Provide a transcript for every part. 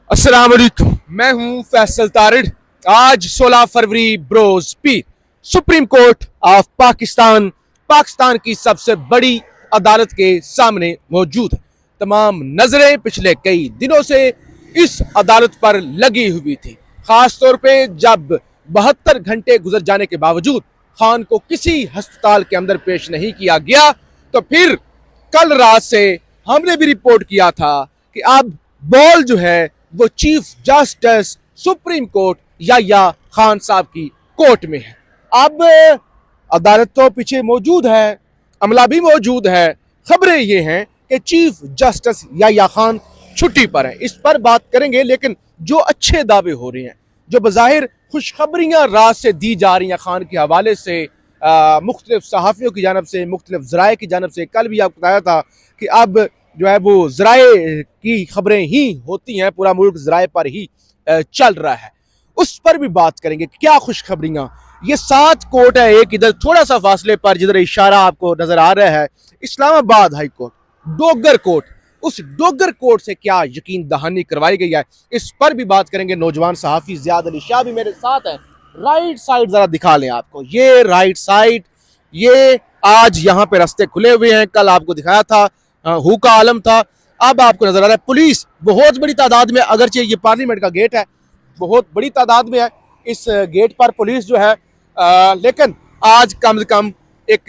अस्सलाम वालेकुम, मैं हूं फैसल तारिड। आज 16 फरवरी बरोज पीर supreme court of Pakistan Pakistan की सबसे बड़ी अदालत के सामने मौजूद है। तमाम नजरें पिछले कई दिनों से इस अदालत पर लगी हुई थी, खास तौर पे जब 72 घंटे गुजर जाने के बावजूद खान को किसी अस्पताल के अंदर पेश नहीं किया गया। तो फिर कल रात से हमने भी रिपोर्ट किया था कि अब बॉल जो है वो चीफ जस्टिस सुप्रीम कोर्ट या खान साहब की कोर्ट में है। अब अदालत तो पीछे मौजूद है, अमला भी मौजूद है। खबरें ये हैं कि चीफ जस्टिस या खान छुट्टी पर है, इस पर बात करेंगे। लेकिन जो अच्छे दावे हो रहे हैं, जो बज़ाहिर खुशखबरियां रात से दी जा रही हैं खान के हवाले से, मुख्तलिफ सहाफ़ियों की जानब से, मुख्तलिफ ज़राए की जानब से, कल भी आपको बताया था कि अब जो है वो ज़राए की खबरें ही होती हैं, पूरा मुल्क ज़राए पर ही चल रहा है। उस पर भी बात करेंगे। क्या खुशखबरियां, ये 7 कोर्ट है, एक इधर थोड़ा सा फासले पर जिधर इशारा आपको नजर आ रहा है, Islamabad high court, Dogar court. उस डोगर कोर्ट से क्या यकीन दहानी करवाई गई है, इस पर भी बात करेंगे। नौजवान सहाफ़ी ज़ियाद अली शाह भी मेरे साथ है। राइट साइड जरा दिखा लें आपको, ये राइट साइड, ये आज यहाँ पे रास्ते खुले हुए हैं। कल आपको दिखाया था हु का आलम था, अब आपको नजर आ रहा है पुलिस बहुत बड़ी तादाद में। अगरचे ये पार्लियामेंट का गेट है, बहुत बड़ी तादाद में है इस गेट पर पुलिस जो है, लेकिन आज कम से कम एक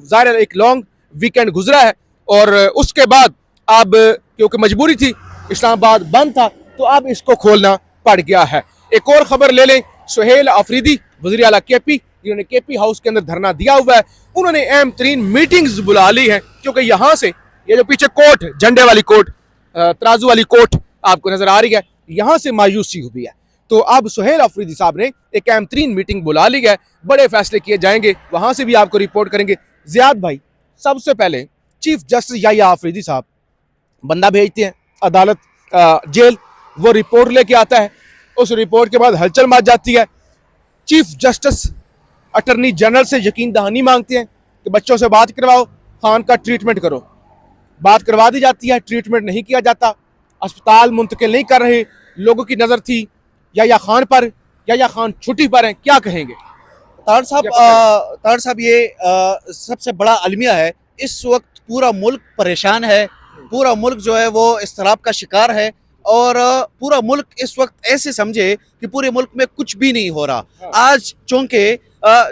ज़ाहिर एक लॉन्ग वीकेंड गुजरा है और उसके बाद अब क्योंकि मजबूरी थी, इस्लामाबाद बंद था, तो अब इसको खोलना पड़ गया है। एक और खबर ले लें, सुहेल अफरीदी वज़ीर आला केपी, जिन्होंने केपी हाउस के अंदर धरना दिया हुआ है, उन्होंने अहम तरीन मीटिंग्स बुला ली है। क्योंकि यहाँ से ये जो पीछे कोर्ट, झंडे वाली कोर्ट, तराजू वाली कोर्ट आपको नजर आ रही है, यहाँ से मायूसी हुई है। तो अब सुहेल अफरीदी साहब ने एक अहम तरीन मीटिंग बुला ली है, बड़े फैसले किए जाएंगे, वहां से भी आपको रिपोर्ट करेंगे। जियाद भाई, सबसे पहले चीफ जस्टिस या अफरीदी साहब बंदा भेजते हैं अदालत, जेल, वो रिपोर्ट लेके आता है, उस रिपोर्ट के बाद हलचल मच जाती है। चीफ जस्टिस अटर्नी जनरल से यकीन दहानी मांगते हैं कि बच्चों से बात करवाओ, खान का ट्रीटमेंट करो। बात करवा दी जाती है, ट्रीटमेंट नहीं किया जाता, अस्पताल मुंतकिल नहीं कर रहे। लोगों की नज़र थी या खान पर, या खान छुट्टी पर हैं, क्या कहेंगे? तार साहब ये सबसे बड़ा अलमिया है। इस वक्त पूरा मुल्क परेशान है, पूरा मुल्क जो है वो इस्तिराब का शिकार है और पूरा मुल्क इस वक्त ऐसे समझे कि पूरे मुल्क में कुछ भी नहीं हो रहा। आज चूंकि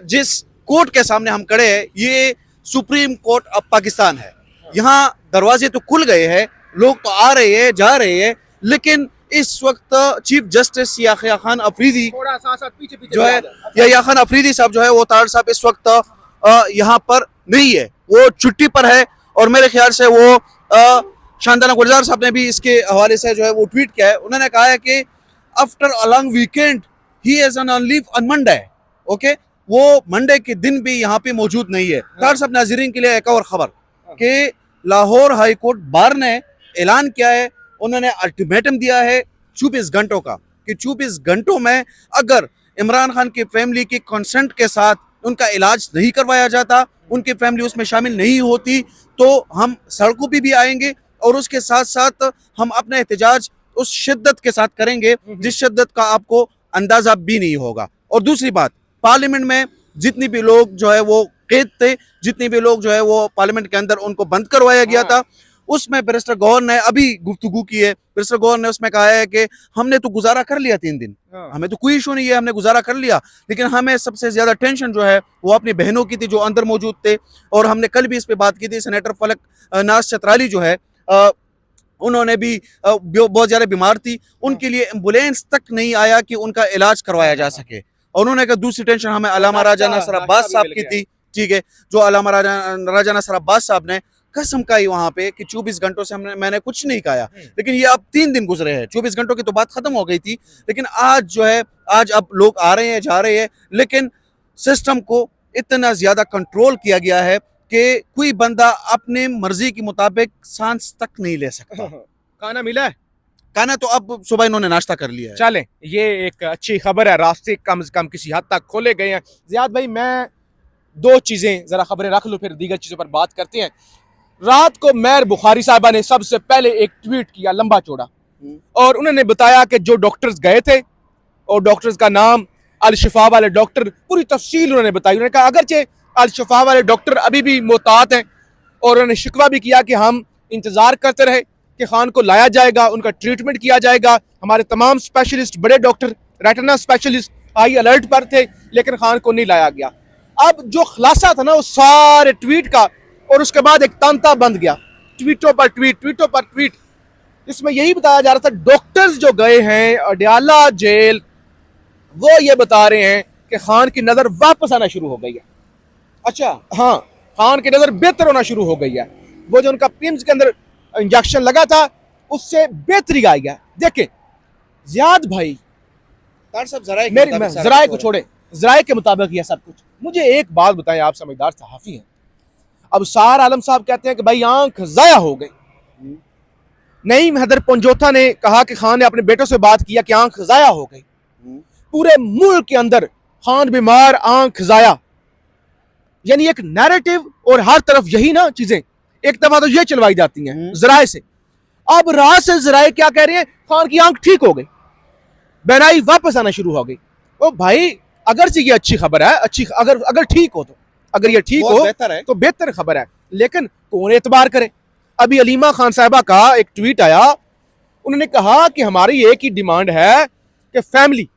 जिस कोर्ट के सामने हम खड़े हैं, ये सुप्रीम कोर्ट ऑफ पाकिस्तान है। यहाँ दरवाजे तो खुल गए हैं, लोग तो आ रहे हैं, जा रहे हैं, लेकिन इस वक्त चीफ जस्टिस याह्या खान अफरीदी जो है, याह्या खान अफरीदी साहब जो है वो तार साहब इस वक्त यहाँ पर नहीं है, वो छुट्टी पर है। और मेरे ख्याल से वो शानदाना गुलजार साहब ने भी इसके हवाले से जो है वो ट्वीट किया है। उन्होंने कहा है कि after a long weekend he is on leave on Monday. Okay, वो मंडे के दिन भी यहाँ पे मौजूद नहीं है। तार साहब, नाजरीन के लिए एक और खबर कि लाहौर हाई कोर्ट बार ने ऐलान किया है, उन्होंने अल्टीमेटम दिया है 24 घंटों का, कि 24 घंटों में अगर इमरान खान की फैमिली की कंसेंट के साथ उनका इलाज नहीं करवाया जाता, उनकी फैमिली उसमें शामिल नहीं होती, तो हम सड़कों पे भी आएंगे और उसके साथ साथ हम अपना एहतजाज उस शिद्दत के साथ करेंगे जिस शिद्दत का आपको अंदाजा भी नहीं होगा। और दूसरी बात, पार्लियामेंट में जितनी भी लोग जो है वो कैद थे, जितने भी लोग जो है वो पार्लियामेंट के अंदर उनको बंद करवाया गया था, उसमें बैरिस्टर गौहर ने अभी गुफ्तगू की है। बैरिस्टर गौहर ने उसमें कहा है कि हमने तो गुजारा कर लिया 3 दिन, हमें तो कोई इशू नहीं है, हमने गुजारा कर लिया, लेकिन हमें सबसे ज्यादा टेंशन जो है वो अपनी बहनों की थी जो अंदर मौजूद थे। और हमने कल भी इस पे बात की थी, सेनेटर फलक नाज चतराली जो है, उन्होंने भी बहुत ज्यादा बीमार थी, उनके लिए एम्बुलेंस तक नहीं आया कि उनका इलाज करवाया जा सके। और उन्होंने कहा दूसरी टेंशन हमें अलामा राजा नसर अब्बास साहब की थी, ठीक है, जो अलामा राजा नसर अब्बास साहब ने कसम खाई वहां पे कि 24 घंटों से मैंने कुछ नहीं खाया। लेकिन ये अब 3 दिन गुजरे हैं, 24 घंटों की तो बात खत्म हो गई थी, लेकिन आज जो है, आज अब लोग आ रहे हैं, जा रहे हैं, लेकिन सिस्टम को इतना ज्यादा कंट्रोल किया गया है कि कोई बंदा अपने मर्जी के मुताबिक सांस तक नहीं ले सकता। खाना मिला है? खाना तो अब सुबह इन्होंने नाश्ता कर लिया है। चलें, ये एक अच्छी खबर है, रास्ते कम से कम किसी हद तक खोले गए हैं। जियाद भाई, मैं 2 चीजें जरा खबरें रख लूं, फिर दीगर चीजों पर बात करते हैं। रात को मेयर बुखारी साहबा ने सबसे पहले एक ट्वीट किया, लंबा चौड़ा, और उन्होंने बताया कि जो डॉक्टर्स गए थे और डॉक्टर्स का नाम अल शिफा वाले डॉक्टर, पूरी तफसील उन्होंने बताई। उन्होंने कहा अगरचे अल शिफा वाले डॉक्टर अभी भी मोहतात हैं और उन्होंने शिकवा भी किया कि हम इंतज़ार करते रहे कि खान को लाया जाएगा, उनका ट्रीटमेंट किया जाएगा। हमारे तमाम स्पेशलिस्ट, बड़े doctor, retina specialist high alert पर थे, लेकिन खान को नहीं लाया गया। अब जो खुलासा था ना वो सारे ट्वीट का, और उसके बाद एक तांता बंद गया, ट्वीटों पर ट्वीट, ट्वीटों पर ट्वीट। इसमें यही बताया जा रहा था डॉक्टर्स जो गए हैं अडयाला जेल, वो ये बता रहे हैं कि खान की नजर वापस आना शुरू हो गई है। अच्छा, हाँ, खान की नजर बेहतर होना शुरू हो गई है। वो जो उनका पिम्स के अंदर इंजेक्शन लगा था उससे बेहतरी आई है। देखें जियाद भाई, तार साहब जराए के मेरी मुताबिक सारा जराए कुछ को हो रहा छोड़े, जराए के मुताबिक यह सब कुछ। मुझे एक बात बताएं, आप समझदार सहाफी हैं। अब सार आलम साहब कहते हैं कि भाई आंख जाया हो गई। नईम हैदर पंजोथा ने कहा कि खान ने अपने बेटों से बात किया कि आंख जाया हो गई। पूरे मुल्क के अंदर खान बीमार, आंख जाया, यानी एक नैरेटिव, और हर तरफ यही ना चीजें। एक दफा तो ये चलवाई जाती हैं जराए से, अब रात से जराए क्या कह रहे हैं, खान की आंख ठीक हो गई, बेनाई वापस आना शुरू हो गई। ओ भाई, अगर से ये अच्छी खबर है, अच्छी अगर ठीक हो तो, अगर ये ठीक बहुत हो बेहतर है। तो बेहतर खबर है, लेकिन कौन एतबार करे। अभी अलीमा खान साहिबा का एक ट्वीट आया, उन्होंने कहा कि हमारी एक ही डिमांड है कि फैमिली,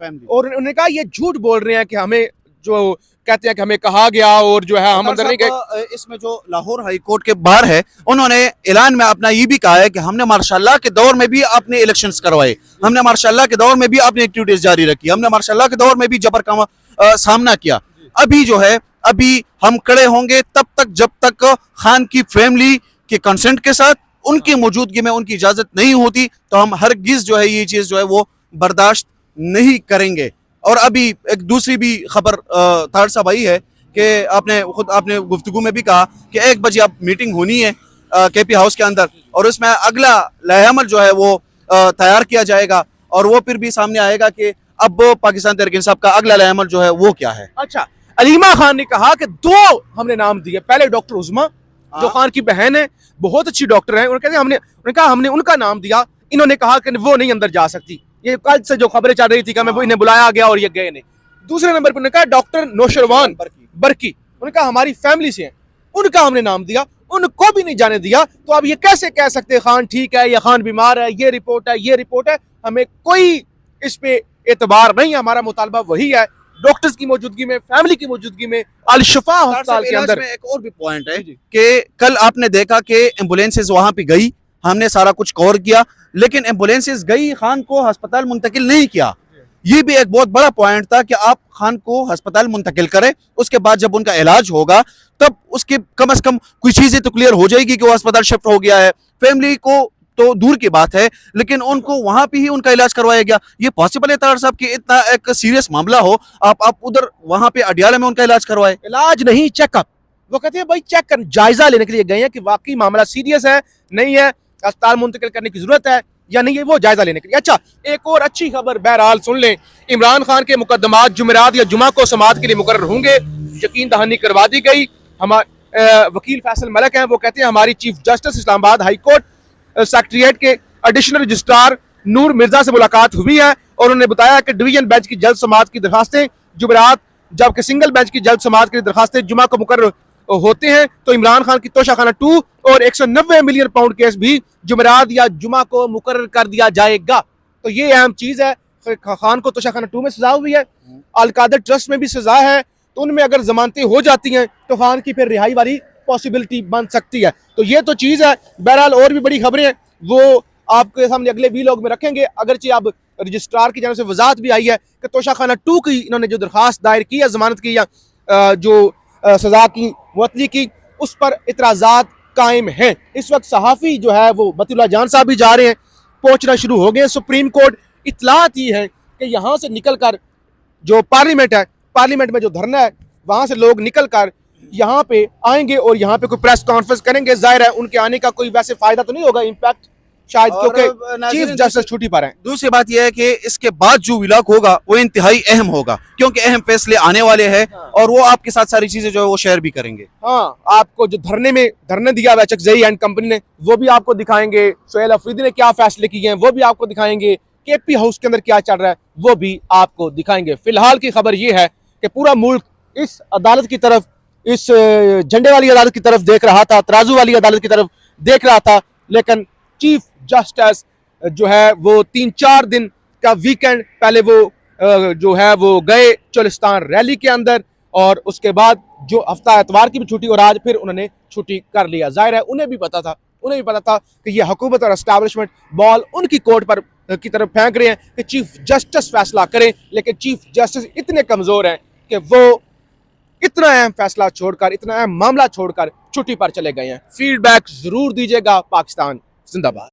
और उन्होंने कहा ये झूठ बोल रहे हैं कि हमें, जो कहते हैं कि हमें कहा गया और जो है हम अंदर नहीं गए। इसमें जो लाहौर हाई कोर्ट के बाहर है, उन्होंने ऐलान में अपना ये भी कहा है कि हमने मार्शाल्लाह के दौर में भी अपने इलेक्शंस करवाए, हमने मार्शाल्लाह के दौर में भी अपनी एक्टिविटीज जारी रखी, हमने मार्शाल्लाह के दौर में भी जबर का सामना किया। अभी जो है, अभी हम खड़े होंगे तब तक जब तक खान की फैमिली के कंसेंट के साथ, उनकी मौजूदगी में उनकी इजाजत नहीं होती, तो हम हरगिज जो है ये चीज जो है वो बर्दाश्त नहीं करेंगे। और अभी एक दूसरी भी खबर तार साहब आई है कि आपने गुफ्तगू में भी कहा कि 1 बजे अब मीटिंग होनी है केपी हाउस के अंदर, और उसमें अगला लाहेअमल जो है वो तैयार किया जाएगा, और वो फिर भी सामने आएगा कि अब पाकिस्तान तहरीक इंसाफ का अगला लाहेअमल जो है वो क्या है। अच्छा, अलीमा खान ने कहा कि 2 हमने नाम दिए। पहले डॉक्टर उज़मा, जो खान की बहन है, बहुत अच्छी डॉक्टर है, उन्होंने कहा हमने उनका नाम दिया। इन्होंने कहा कि वो नहीं अंदर जा सकती। ये कल से जो खबरें चल रही थी कि हमें इन्हें बुलाया गया और ये गए नहीं। दूसरे नंबर पर उन्होंने कहा डॉक्टर नौशरवान बरकी, उन्होंने कहा हमारी फैमिली से हैं, उनका हमने नाम दिया, उनको भी नहीं जाने दिया। तो अब ये कैसे कह सकते खान ठीक है या खान बीमार है, ये रिपोर्ट है, ये रिपोर्ट है, हमें कोई इस पे एतबार नहीं है। हमारा मुतालबा वही है, डॉक्टर्स की मौजूदगी में, फैमिली की मौजूदगी में, अल शिफा अस्पताल के अंदर। एक और भी पॉइंट है कि कल आपने देखा कि एम्बुलेंसेज वहां पे गई, हमने सारा कुछ कवर किया, लेकिन एम्बुलेंसेज गई, खान को अस्पताल मुंतकिल नहीं किया। ये भी एक बहुत बड़ा पॉइंट था कि आप खान को अस्पताल मुंतकिल करें, उसके बाद जब उनका इलाज होगा तब उसके कम से कम कुछ चीजें तो क्लियर हो जाएगी कि वो अस्पताल शिफ्ट हो गया है। फैमिली को तो दूर की बात है, लेकिन उनको वहां पे ही उनका इलाज करवाया गया। ये पॉसिबल है तार साहब कि इतना एक सीरियस मामला हो, आप उधर वहां पे अडियाला में उनका इलाज करवाए? इलाज नहीं, चेकअप। वो कहते हैं भाई चेक कर, जायजा लेने के लिए गए हैं कि वाकई मामला सीरियस है, नहीं है, अस्पताल मुंतकिल करने की जरूरत है या नहीं है, वो जायजा लेने के लिए। अच्छा, एक और अच्छी खबर बहरहाल सुन लें, इमरान खान के मुकदमात जुमेरात या जुमा को समाअत के लिए मुकर्रर होंगे, यकीन दहानी करवा दी गई। हमारे वकील फैसल मलक हैं, वो कहते हैं हमारी chief justice Islamabad high court secretariat के एडिशनल रजिस्ट्रार नूर मिर्जा से मुलाकात हुई है, और उन्होंने बताया कि डिवीजन बेंच की जल्द समाअत की दरखास्तें जुमेरात, जबकि सिंगल बेंच की जल्द समाअत की दरखास्तें जुमा को मुकर्रर होते हैं, तो इमरान खान की तोशाखाना 2 और 190 मिलियन पाउंड केस भी जुमेरात या जुमा को मुकर्रर कर दिया जाएगा। तो ये अहम चीज है। खान को तोशाखाना 2 में सजा हुई है, अलकादर ट्रस्ट में भी सजा है, तो उनमें अगर जमानतें हो जाती हैं तो खान की फिर रिहाई वाली पॉसिबिलिटी बन सकती है। तो ये तो चीज है। बहरहाल और भी बड़ी खबरें हैं वो आपके सामने अगले वीलॉग में रखेंगे। अगरचे अब रजिस्ट्रार की जानब से वजाहत भी आई है कि तोशाखाना 2 की इन्होंने जो दरखास्त दायर की है जमानत की या जो सजा की मुअत्तली की, उस पर इतराजात कायम हैं। इस वक्त सहाफ़ी जो है वो बतीउल्लाह जान साहब भी जा रहे हैं, पहुंचना शुरू हो गए। सुप्रीम कोर्ट इतलात ही है कि यहाँ से निकल कर जो पार्लियामेंट है, पार्लियामेंट में जो धरना है, वहाँ से लोग निकल कर यहाँ पे आएंगे और यहाँ पे कोई प्रेस कॉन्फ्रेंस करेंगे। जाहिर है उनके आने का कोई वैसे फ़ायदा तो नहीं होगा, इम्पैक्ट शायद और क्योंकि नाज़रीन, चीफ जस्टिस छुट्टी पर हैं। दूसरी बात यह है कि इसके बाद जो विलाक होगा वो इंतहाई अहम होगा, क्योंकि अहम फैसले आने वाले हैं और वो आपके साथ सारी चीजें जो है वो शेयर भी करेंगे। हाँ, आपको जो धरने दिया वैचक जई एंड कंपनी ने वो भी आपको दिखाएंगे, सोहेल अफरीदी ने क्या फैसले किए हैं वो भी आपको दिखाएंगे, केपी हाउस के अंदर क्या चल रहा है वो भी आपको दिखाएंगे। फिलहाल की खबर ये है कि पूरा मुल्क इस अदालत की तरफ, इस झंडे वाली अदालत की तरफ देख रहा था, तराजू वाली अदालत की तरफ देख रहा था, लेकिन चीफ जस्टिस जो है वो 3-4 दिन का वीकेंड पहले वो जो है वो गए चोलिस्तान रैली के अंदर, और उसके बाद जो हफ्ता एतवार की भी छुट्टी और आज फिर उन्होंने छुट्टी कर लिया। जाहिर है उन्हें भी पता था कि ये हुकूमत और एस्टैब्लिशमेंट बॉल उनकी कोर्ट पर की तरफ फेंक रहे हैं कि चीफ जस्टिस फैसला करें, लेकिन चीफ जस्टिस इतने कमजोर हैं कि वो इतना अहम फैसला छोड़कर, इतना अहम मामला छोड़कर छुट्टी पर चले गए हैं। फीडबैक जरूर दीजिएगा। पाकिस्तान जिंदाबाद।